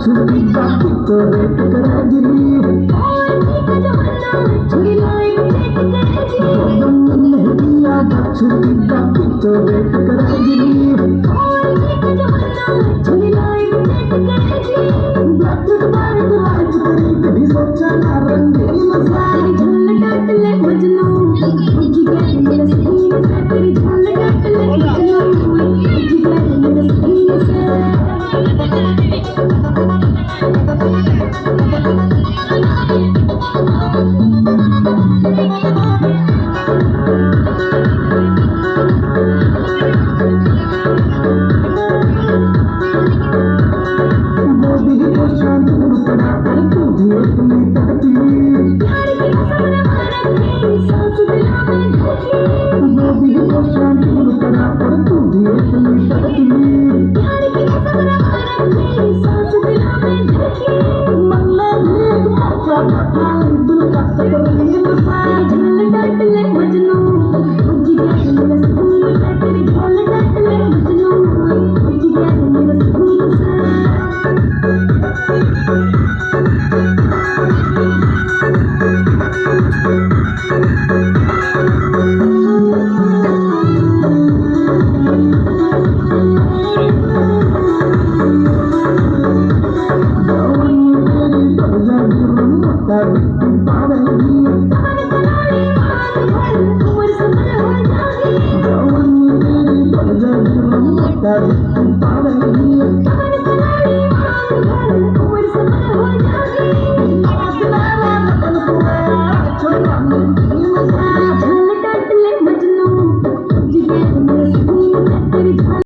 छुट्टी बाकी तो वेट करेगी छुट्टी बाकी तो वेट करेगी कभी सोचा ना रंगीन सारी झूल डाट ले मजनू जी गए मेरे सीने से तेरी झूल डाट ले मजनू जी गए मेरे सीने से That